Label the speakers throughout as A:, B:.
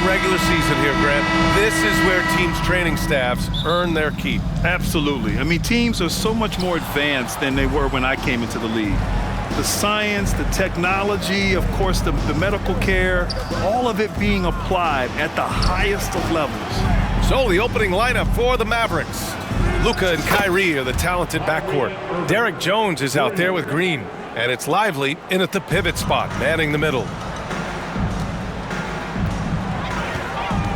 A: regular season here, Grant. This is where teams' training staffs earn their keep.
B: Absolutely. I mean, teams are so much more advanced than they were when I came into the league. The science, the technology, of course, the medical care, all of it being applied at the highest of levels.
A: So the opening lineup for the Mavericks. Luka and Kyrie are the talented backcourt. Derek Jones is out there with Green. And it's Lively in at the pivot spot, manning the middle.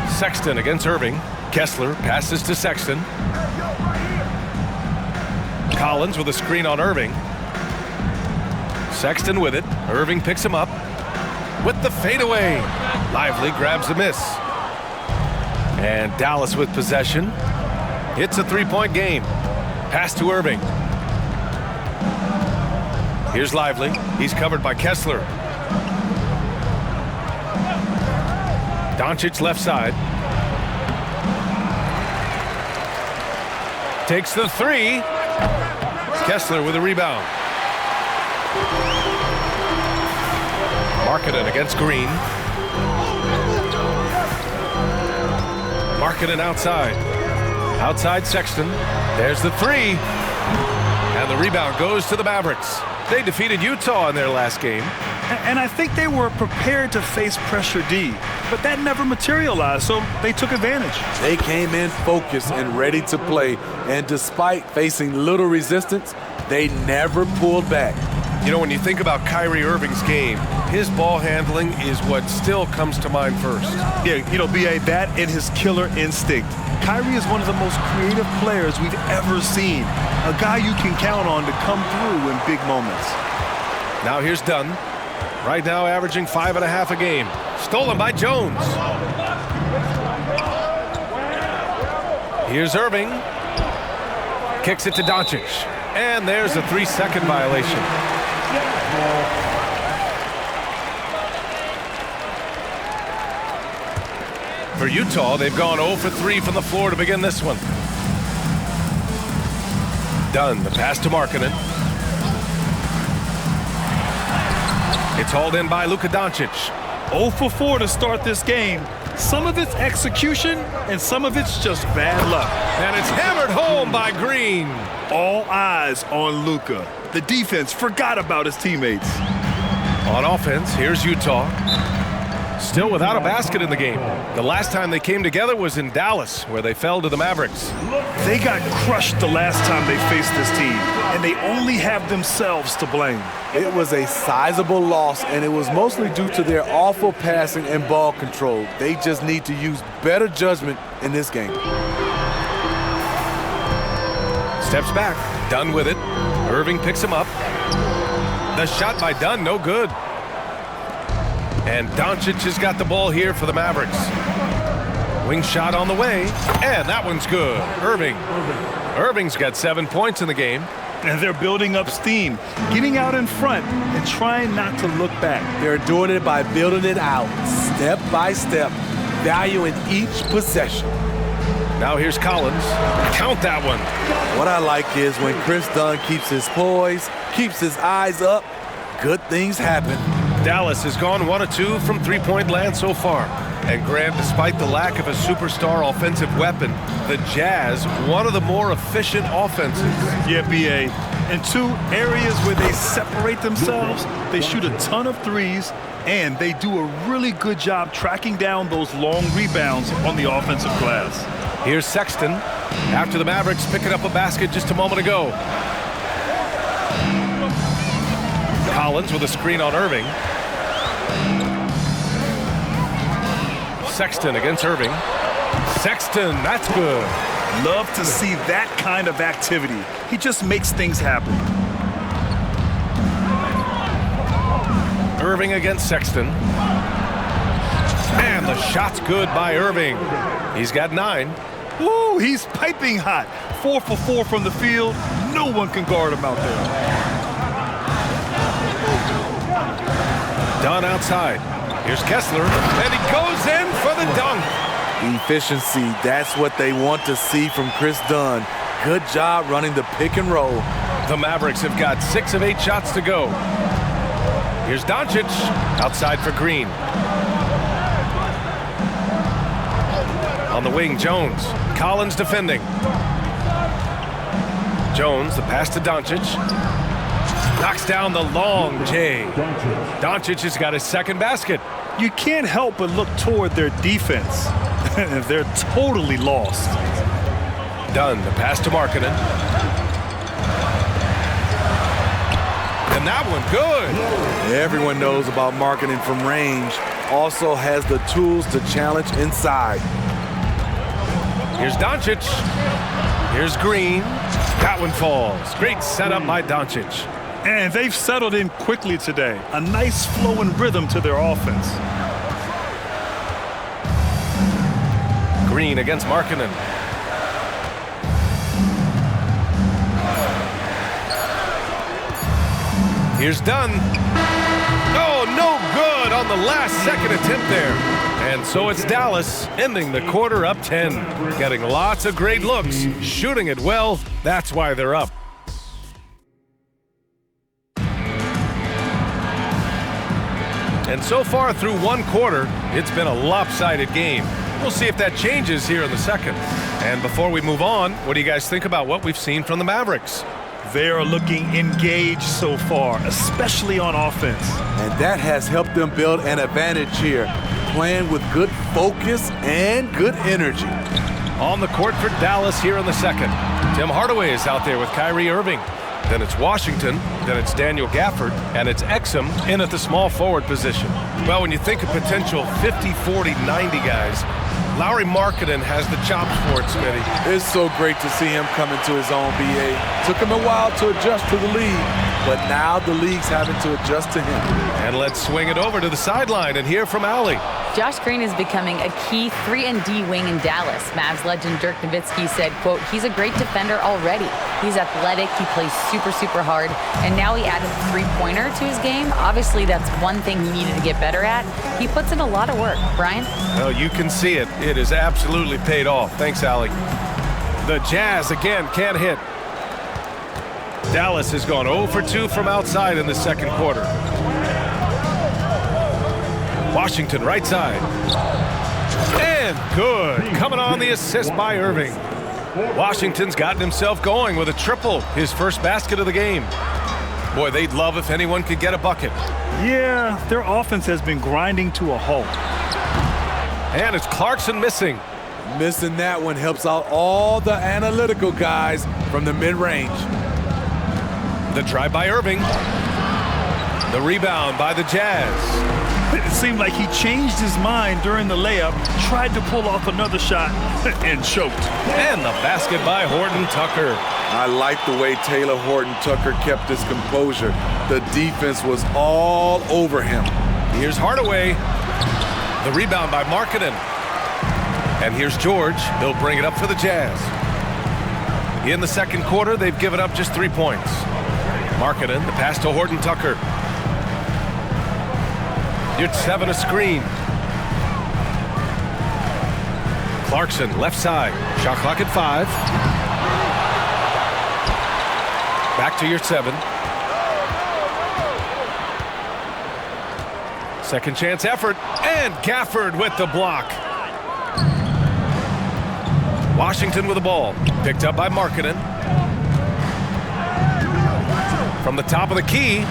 A: Sexton against Irving. Kessler passes to Sexton. Collins with a screen on Irving. Sexton with it. Irving picks him up. With the fadeaway. Lively grabs the miss. And Dallas with possession. It's a three-point game. Pass to Irving. Here's Lively. He's covered by Kessler. Doncic left side. Takes the three. Kessler with a rebound. Markkanen against Green. Markkanen outside. Outside Sexton. There's the three. And the rebound goes to the Mavericks. They defeated Utah in their last game.
B: And I think they were prepared to face pressure D, but that never materialized, so they took advantage.
C: They came in focused and ready to play, and despite facing little resistance, they never pulled back.
A: You know, when you think about Kyrie Irving's game, his ball handling is what still comes to mind first.
B: Yeah, you know, B.A., that and his killer instinct. Kyrie is one of the most creative players we've ever seen. A guy you can count on to come through in big moments.
A: Now here's Dunn. Right now averaging 5.5 a game. Stolen by Jones. Here's Irving. Kicks it to Doncic. And there's a 3-second violation. For Utah, they've gone 0 for 3 from the floor to begin this one. Dunn, the pass to Markkanen. It's hauled in by Luka Doncic.
B: 0 for 4 to start this game. Some of it's execution, and some of it's just bad luck.
A: And it's hammered home by Green.
B: All eyes on Luka. The defense forgot about his teammates.
A: On offense, here's Utah. Still without a basket in the game. The last time they came together was in Dallas, where they fell to the Mavericks.
B: They got crushed the last time they faced this team, and they only have themselves to blame.
C: It was a sizable loss, and it was mostly due to their awful passing and ball control. They just need to use better judgment in this game.
A: Steps back. Dunn with it. Irving picks him up. The shot by Dunn, no good. And Doncic has got the ball here for the Mavericks. Wing shot on the way, and that one's good. Irving's got 7 points in the game.
B: And they're building up steam, getting out in front and trying not to look back.
C: They're doing it by building it out, step by step, valuing each possession.
A: Now here's Collins. Count that one.
C: What I like is when Chris Dunn keeps his poise, keeps his eyes up, good things happen.
A: Dallas has gone 1 of 2 from three-point land so far. And Graham, despite the lack of a superstar offensive weapon, the Jazz, one of the more efficient offenses.
B: Yeah, B.A. In 2 areas where they separate themselves, they shoot a ton of threes, and they do a really good job tracking down those long rebounds on the offensive glass.
A: Here's Sexton after the Mavericks picking up a basket just a moment ago. Collins with a screen on Irving. Sexton against Irving. Sexton, that's good.
B: Love to see that kind of activity. He just makes things happen.
A: Irving against Sexton. And the shot's good by Irving. He's got 9.
B: Woo, he's piping hot. 4 for 4 from the field. No one can guard him out there.
A: Dunn outside. Here's Kessler, and he goes in for the dunk.
C: Efficiency, that's what they want to see from Chris Dunn. Good job running the pick and roll.
A: The Mavericks have got 6 of 8 shots to go. Here's Doncic outside for Green. On the wing, Jones. Collins defending. Jones, the pass to Doncic. Knocks down the long J. Doncic has got his second basket.
B: You can't help but look toward their defense. They're totally lost.
A: Dunn, the pass to Markkanen. And that one, good.
C: Everyone knows about Markkanen from range. Also has the tools to challenge inside.
A: Here's Doncic. Here's Green. That one falls. Great setup by Doncic.
B: And they've settled in quickly today. A nice flow and rhythm to their offense.
A: Green against Markkanen. Here's Dunn. Oh, no good on the last second attempt there. And so it's Dallas ending the quarter up 10. Getting lots of great looks. Shooting it well. That's why they're up. And so far through one quarter, it's been a lopsided game. We'll see if that changes here in the second. And before we move on, what do you guys think about what we've seen from the Mavericks?
B: They are looking engaged so far, especially on offense.
C: And that has helped them build an advantage here, playing with good focus and good energy.
A: On the court for Dallas here in the second. Tim Hardaway is out there with Kyrie Irving. Then it's Washington, then it's Daniel Gafford, and it's Exum in at the small forward position. Well, when you think of potential 50, 40, 90 guys, Lauri Markkanen has the chops for it, Smitty.
C: It's so great to see him come into his own, BA. Took him a while to adjust to the league, but now the league's having to adjust to him.
A: And let's swing it over to the sideline and hear from Allie.
D: Josh Green is becoming a key 3-and-D wing in Dallas. Mavs legend Dirk Nowitzki said, quote, he's a great defender already. He's athletic, he plays super, super hard, and now he added a three-pointer to his game. Obviously, that's one thing he needed to get better at. He puts in a lot of work. Brian?
A: Well, you can see it. It has absolutely paid off. Thanks, Allie. The Jazz, again, can't hit. Dallas has gone 0 for 2 from outside in the second quarter. Washington, right side. And good. Coming on the assist by Irving. Washington's gotten himself going with a triple, his first basket of the game. Boy, they'd love if anyone could get a bucket.
B: Yeah, their offense has been grinding to a halt.
A: And it's Clarkson missing.
C: Missing that one helps out all the analytical guys from the mid-range.
A: The drive by Irving. The rebound by the Jazz.
B: It seemed like he changed his mind during the layup, tried to pull off another shot, and choked.
A: And the basket by Horton Tucker.
C: I like the way Taylor Horton Tucker kept his composure. The defense was all over him.
A: Here's Hardaway. The rebound by Markkanen. And here's George. He'll bring it up for the Jazz. In the second quarter, they've given up just 3 points. Markkanen, the pass to Horton Tucker. Here's 7 a screen. Clarkson, left side. Shot clock at 5. Back to your 7. Second chance effort. And Gafford with the block. Washington with the ball. Picked up by Markkanen. From the top of the key.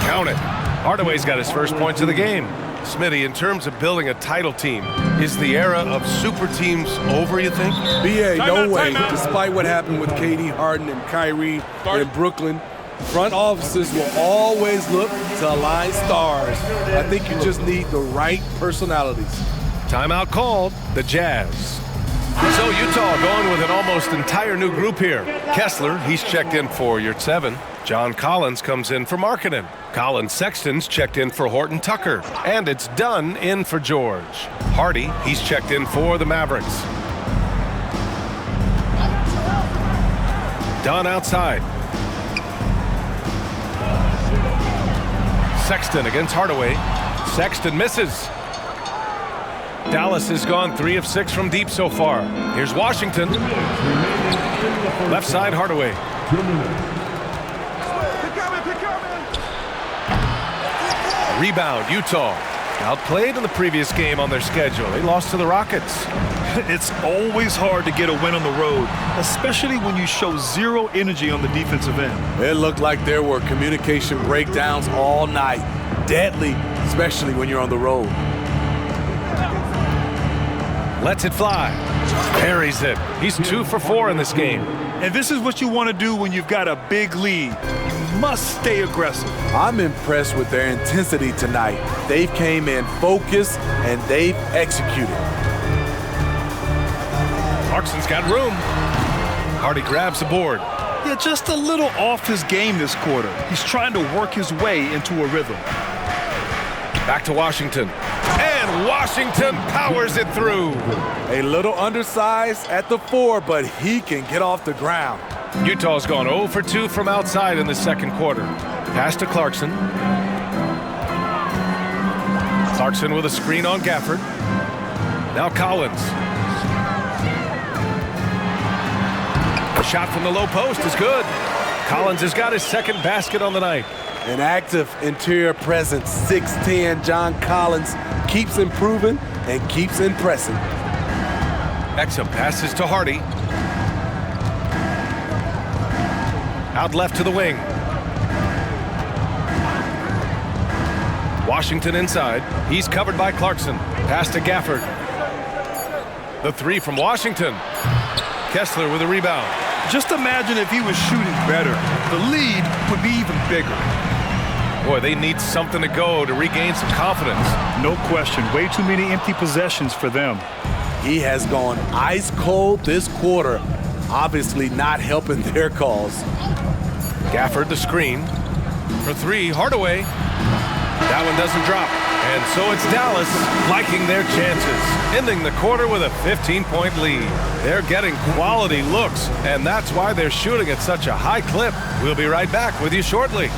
A: Count it. Hardaway's got his first points of the game. Smitty, in terms of building a title team, is the era of super teams over, you think?
C: BA, no way.
E: Timeout.
C: Despite what happened with KD, Harden, and Kyrie in Brooklyn, front offices will always look to align stars. I think you just need the right personalities.
A: Timeout called. The Jazz. So Utah going with an almost entire new group here. Kessler, he's checked in for your 7. John Collins comes in for Markkanen. Colin Sexton's checked in for Horton Tucker. And it's Dunn in for George. Hardy, he's checked in for the Mavericks. Dunn outside. Sexton against Hardaway. Sexton misses. Dallas has gone 3 of 6 from deep so far. Here's Washington. Left side, Hardaway. Rebound, Utah. Outplayed in the previous game on their schedule. They lost to the Rockets.
B: It's always hard to get a win on the road, especially when you show zero energy on the defensive end.
C: It looked like there were communication breakdowns all night. Deadly, especially when you're on the road.
A: Lets it fly. Parries it. He's 2 for 4 in this game.
B: And this is what you want to do when you've got a big lead. You must stay aggressive.
C: I'm impressed with their intensity tonight. They've came in focused and they've executed.
A: Clarkson's got room. Hardy grabs the board.
B: Yeah, just a little off his game this quarter. He's trying to work his way into a rhythm.
A: Back to Washington. And Washington powers it through.
C: A little undersized at the 4, but he can get off the ground.
A: Utah's gone 0 for 2 from outside in the second quarter. Pass to Clarkson. Clarkson with a screen on Gafford. Now Collins. A shot from the low post is good. Collins has got his second basket on the night.
C: An active interior presence, 6'10", John Collins keeps improving and keeps impressing.
A: Exum passes to Hardy. Out left to the wing. Washington inside. He's covered by Clarkson. Pass to Gafford. The 3 from Washington. Kessler with a rebound.
B: Just imagine if he was shooting better. The lead would be even bigger.
A: Boy, they need something to go to regain some confidence.
B: No question. Way too many empty possessions for them.
C: He has gone ice cold this quarter, obviously not helping their cause.
A: Gafford the screen. For 3, Hardaway. That one doesn't drop. And so it's Dallas liking their chances, ending the quarter with a 15-point lead. They're getting quality looks, and that's why they're shooting at such a high clip. We'll be right back with you shortly.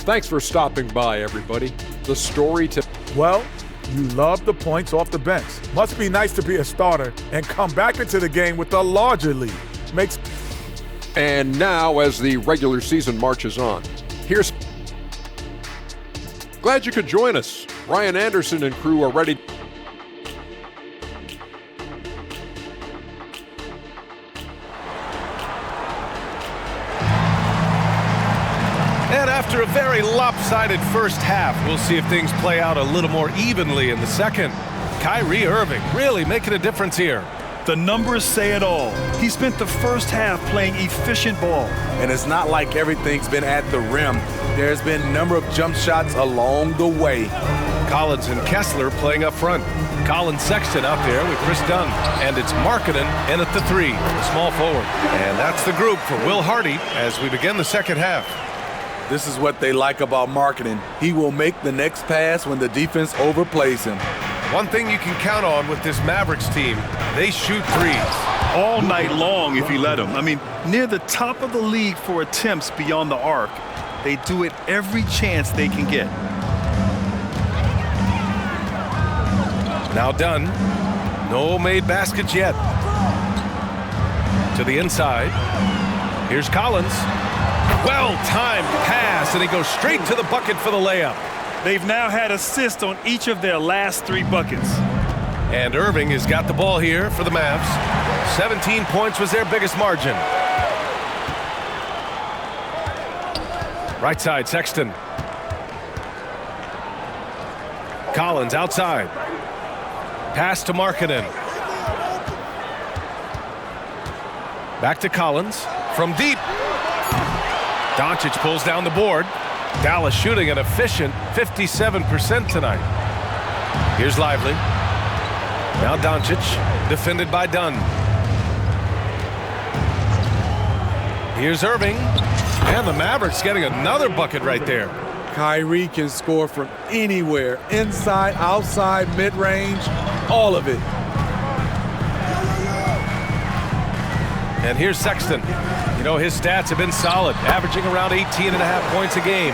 E: Thanks for stopping by, everybody. The story to...
F: Well, you love the points off the bench. Must be nice to be a starter and come back into the game with a larger lead. Makes...
E: And now, as the regular season marches on, here's... Glad you could join us. Ryan Anderson and crew are ready...
A: And after a very lopsided first half, we'll see if things play out a little more evenly in the second. Kyrie Irving really making a difference here.
B: The numbers say it all. He spent the first half playing efficient ball.
C: And it's not like everything's been at the rim. There's been a number of jump shots along the way.
A: Collins and Kessler playing up front. Colin Sexton out there with Chris Dunn. And it's Markkanen in at the 3, small forward. And that's the group for Will Hardy as we begin the second half.
C: This is what they like about Markkanen. He will make the next pass when the defense overplays him.
A: One thing you can count on with this Mavericks team, they shoot threes.
B: All night long if he let them. I mean, near the top of the league for attempts beyond the arc. They do it every chance they can get.
A: Now Dunn. No made baskets yet. To the inside. Here's Collins. Well-timed pass, and he goes straight to the bucket for the layup.
B: They've now had assists on each of their last 3 buckets.
A: And Irving has got the ball here for the Mavs. 17 points was their biggest margin. Right side, Sexton. Collins outside. Pass to Markkanen. Back to Collins. From deep. Doncic pulls down the board. Dallas shooting an efficient 57% tonight. Here's Lively. Now Doncic, defended by Dunn. Here's Irving. And the Mavericks getting another bucket right there.
C: Kyrie can score from anywhere, inside, outside, mid-range, all of it.
A: And here's Sexton. know, his stats have been solid, averaging around 18.5 points a game.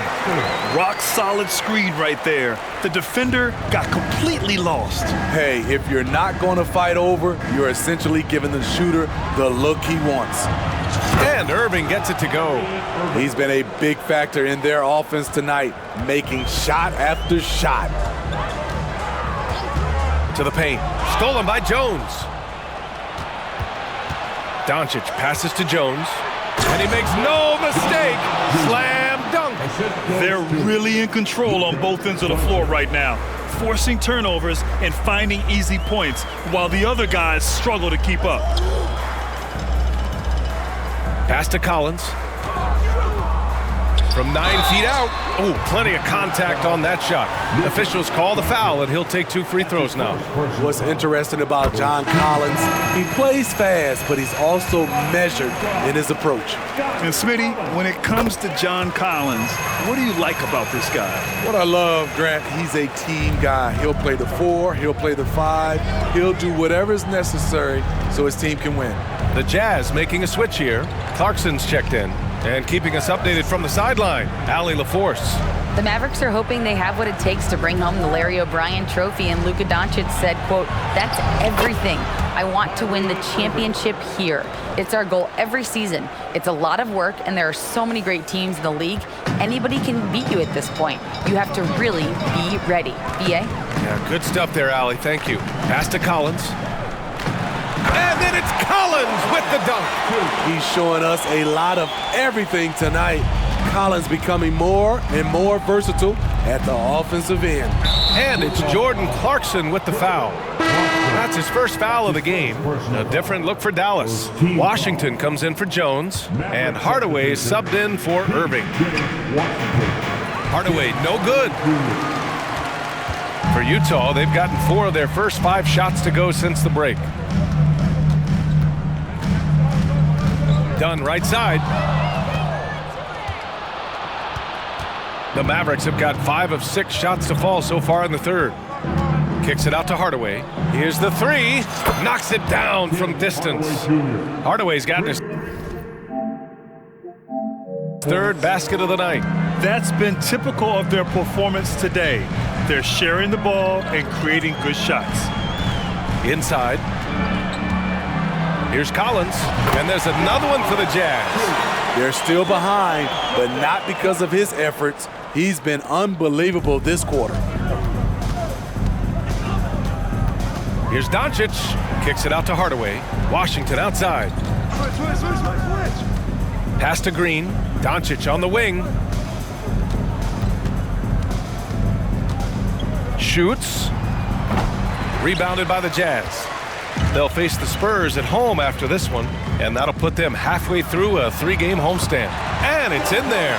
B: Rock solid screen right there. The defender got completely lost.
C: Hey, if you're not going to fight over, you're essentially giving the shooter the look he wants.
A: And Irving gets it to go.
C: He's been a big factor in their offense tonight, making shot after shot.
A: To the paint. Stolen by Jones. Doncic passes to Jones. And he makes no mistake. Slam dunk.
B: They're really in control on both ends of the floor right now, forcing turnovers and finding easy points while the other guys struggle to keep up.
A: Pass to Collins. From 9 feet out. Oh, plenty of contact on that shot. Officials call the foul, and he'll take 2 free throws now.
C: What's interesting about John Collins, he plays fast, but he's also measured in his approach.
B: And Smitty, when it comes to John Collins, what do you like about this guy?
C: What I love, Grant, he's a team guy. He'll play the 4, he'll play the 5, he'll do whatever is necessary so his team can win.
A: The Jazz making a switch here. Clarkson's checked in. And keeping us updated from the sideline, Allie LaForce.
D: The Mavericks are hoping they have what it takes to bring home the Larry O'Brien trophy, and Luka Doncic said, quote, "That's everything. I want to win the championship here. It's our goal every season. It's a lot of work, and there are so many great teams in the league. Anybody can beat you at this point. You have to really be ready." BA?
A: Yeah, good stuff there, Allie. Thank you. Pass to Collins. And then it's Collins with the dunk.
C: He's showing us a lot of everything tonight. Collins becoming more and more versatile at the offensive end.
A: And it's Jordan Clarkson with the foul. That's his first foul of the game. A different look for Dallas. Washington comes in for Jones, and Hardaway is subbed in for Irving. Hardaway, no good. For Utah, they've gotten 4 of their first 5 shots to go since the break. Dunn right side. The Mavericks have got 5 of 6 shots to fall so far in the third. Kicks it out to Hardaway. Here's the 3. Knocks it down from distance. Hardaway's gotten his third basket of the night.
B: That's been typical of their performance today. They're sharing the ball and creating good shots.
A: Inside. Here's Collins, and there's another one for the Jazz.
C: They're still behind, but not because of his efforts. He's been unbelievable this quarter.
A: Here's Doncic, kicks it out to Hardaway. Washington outside. Pass to Green, Doncic on the wing. Shoots. Rebounded by the Jazz. They'll face the Spurs at home after this one, and that'll put them halfway through a 3-game homestand. And it's in there.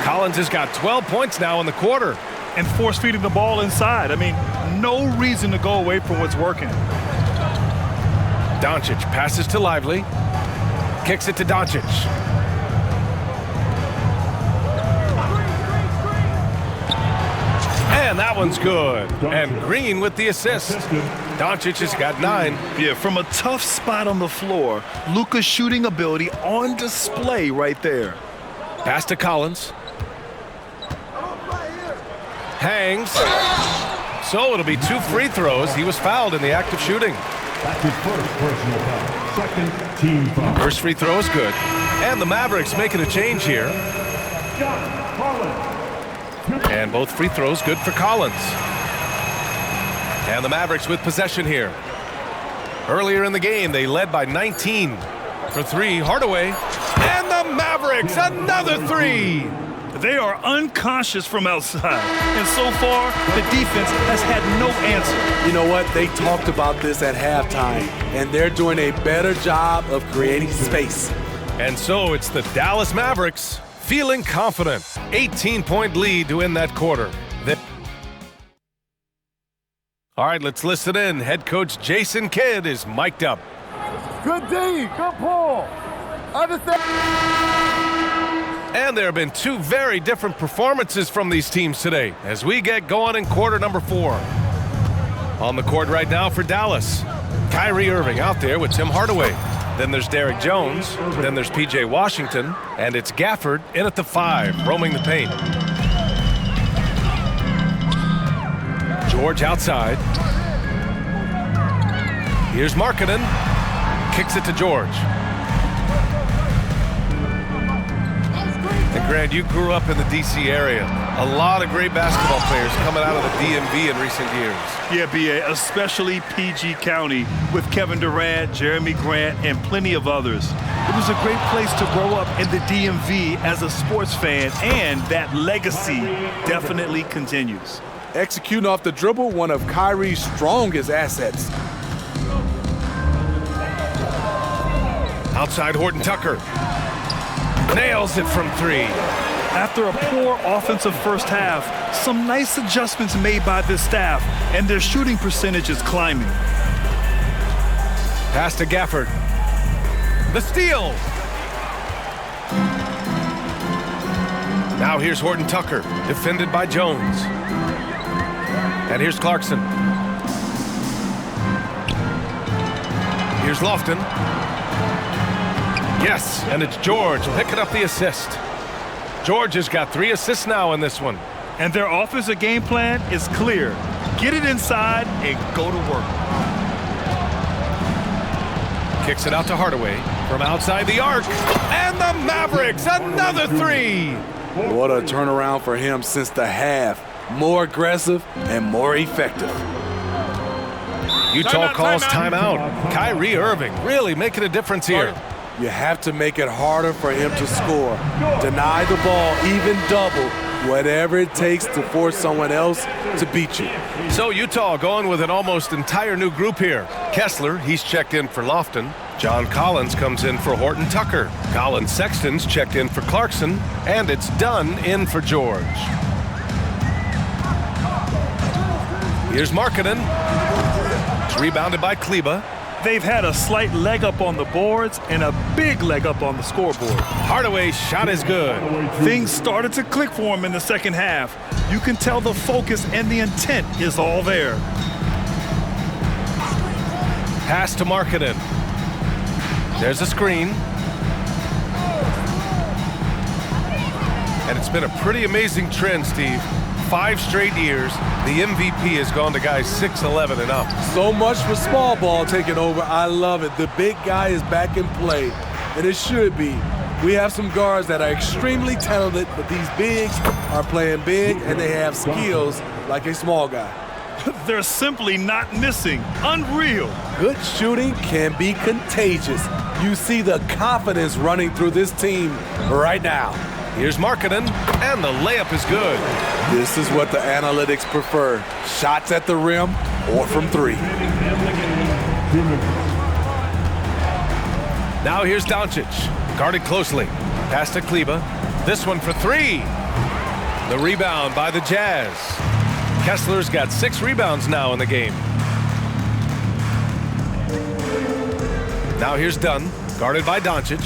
A: Collins has got 12 points now in the quarter.
B: And force-feeding the ball inside. I mean, no reason to go away from what's working.
A: Doncic passes to Lively. Kicks it to Doncic. And that one's good. And Green with the assist. Doncic has got 9.
B: Yeah, from a tough spot on the floor, Luka's shooting ability on display right there.
A: Pass to Collins. Hangs. So it'll be 2 free throws. He was fouled in the act of shooting.
G: That's his first personal foul. Second team foul.
A: First free throw is good. And the Mavericks making a change here. And both free throws good for Collins. And the Mavericks with possession here. Earlier in the game, they led by 19. For 3, Hardaway. And the Mavericks, another 3.
B: They are unconscious from outside. And so far, the defense has had no answer.
C: You know what? They talked about this at halftime, and they're doing a better job of creating space.
A: And so it's the Dallas Mavericks feeling confident. 18-point lead to end that quarter. All right, let's listen in. Head coach Jason Kidd is mic'd up.
F: Good D, good pull. Understand.
A: And there have been 2 very different performances from these teams today as we get going in quarter number 4. On the court right now for Dallas, Kyrie Irving out there with Tim Hardaway. Then there's Derek Jones. Then there's P.J. Washington. And it's Gafford in at the 5, roaming the paint. George outside. Here's Markkanen. Kicks it to George. And Grant, you grew up in the D.C. area. A lot of great basketball players coming out of the DMV in recent years.
B: Yeah, B.A., especially PG County with Kevin Durant, Jeremy Grant, and plenty of others. It was a great place to grow up in the DMV as a sports fan, and that legacy definitely continues.
C: Executing off the dribble, one of Kyrie's strongest assets.
A: Outside Horton Tucker. Nails it from 3.
B: After a poor offensive first half, some nice adjustments made by this staff, and their shooting percentage is climbing.
A: Pass to Gafford. The steal. Now here's Horton Tucker, defended by Jones. And here's Clarkson. Here's Lofton. Yes, and it's George picking up the assist. George has got 3 assists now in this one.
B: And their offensive game plan is clear. Get it inside and go to work.
A: Kicks it out to Hardaway from outside the arc. And the Mavericks, another 3.
C: What a turnaround for him since the half. More aggressive and more effective.
A: Utah calls timeout. Kyrie Irving really making a difference here.
C: You have to make it harder for him to score. Deny the ball, even double, whatever it takes to force someone else to beat you.
A: So Utah going with an almost entire new group here. Kessler, he's checked in for Lofton. John Collins comes in for Horton Tucker. Colin Sexton's checked in for Clarkson. And it's Dunn in for George. Here's Markkanen. It's rebounded by Kleba.
B: They've had a slight leg up on the boards and a big leg up on the scoreboard.
A: Hardaway's shot is good.
B: Things started to click for him in the second half. You can tell the focus and the intent is all there.
A: Pass to Markkanen. There's a screen. And it's been a pretty amazing trend, Steve. 5 straight years, the MVP has gone to guys 6'11" and up.
C: So much for small ball taking over. I love it. The big guy is back in play, and it should be. We have some guards that are extremely talented, but these bigs are playing big, and they have skills like a small guy.
B: They're simply not missing. Unreal.
C: Good shooting can be contagious. You see the confidence running through this team right now.
A: Here's Markkanen, and the layup is good.
C: This is what the analytics prefer. Shots at the rim or from 3.
A: Now here's Doncic, guarded closely. Pass to Kleba. This one for 3. The rebound by the Jazz. Kessler's got 6 rebounds now in the game. Now here's Dunn, guarded by Doncic.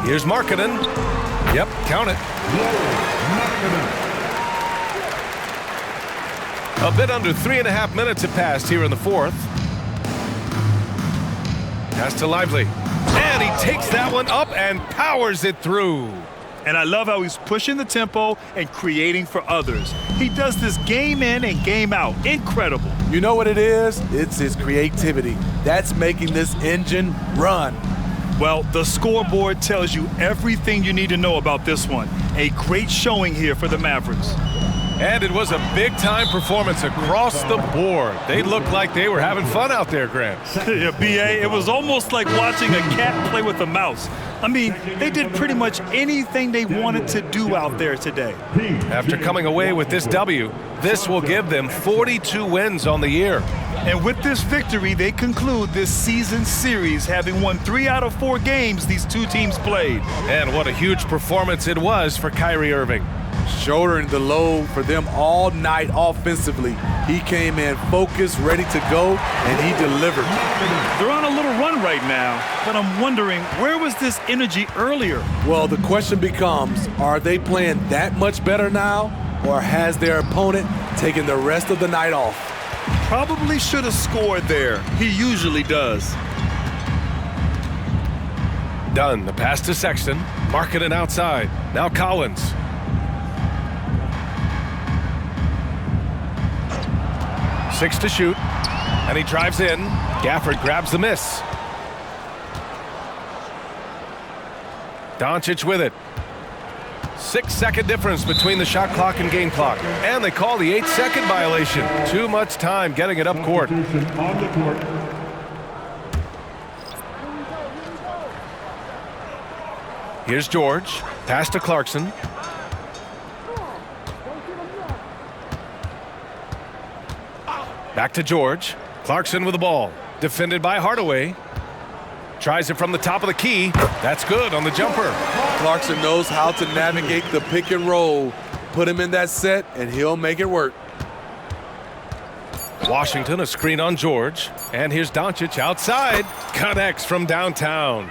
A: Here's Markkanen. Yep, count it. A bit under 3.5 minutes have passed here in the 4th. Pass to Lively. And he takes that one up and powers it through.
B: And I love how he's pushing the tempo and creating for others. He does this game in and game out. Incredible.
C: You know what it is? It's his creativity. That's making this engine run.
B: Well, the scoreboard tells you everything you need to know about this one. A great showing here for the Mavericks.
A: And it was a big-time performance across the board. They looked like they were having fun out there, Grant.
B: Yeah, B.A., it was almost like watching a cat play with a mouse. I mean, they did pretty much anything they wanted to do out there today.
A: After coming away with this W, this will give them 42 wins on the year.
B: And with this victory, they conclude this season series, having won 3 out of 4 games these two teams played.
A: And what a huge performance it was for Kyrie Irving.
C: Shouldering the load for them all night offensively. He came in focused, ready to go, and he delivered.
B: They're on a little run right now, but I'm wondering, where was this energy earlier?
C: Well, the question becomes, are they playing that much better now, or has their opponent taken the rest of the night off?
B: Probably should have scored there. He usually does.
A: Dunn, the pass to Sexton. Marking it outside. Now Collins. Six to shoot. And he drives in. Gafford grabs the miss. Doncic with it. 6-second difference between the shot clock and game clock. And they call the 8-second violation. Too much time getting it up court.
G: On the court.
A: Here's George. Pass to Clarkson. Back to George. Clarkson with the ball. Defended by Hardaway. Tries it from the top of the key. That's good on the jumper.
C: Clarkson knows how to navigate the pick and roll. Put him in that set, and he'll make it work.
A: Washington, a screen on George. And here's Doncic outside. Connects from downtown.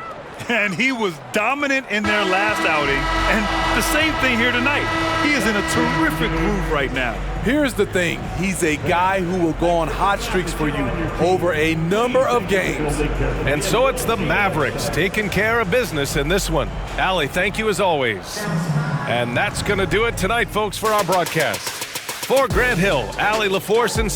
B: And he was dominant in their last outing. And the same thing here tonight. He is in a terrific groove right now.
C: Here's the thing. He's a guy who will go on hot streaks for you over a number of games.
A: And so it's the Mavericks taking care of business in this one. Allie, thank you as always. And that's going to do it tonight, folks, for our broadcast. For Grant Hill, Allie LaForce, and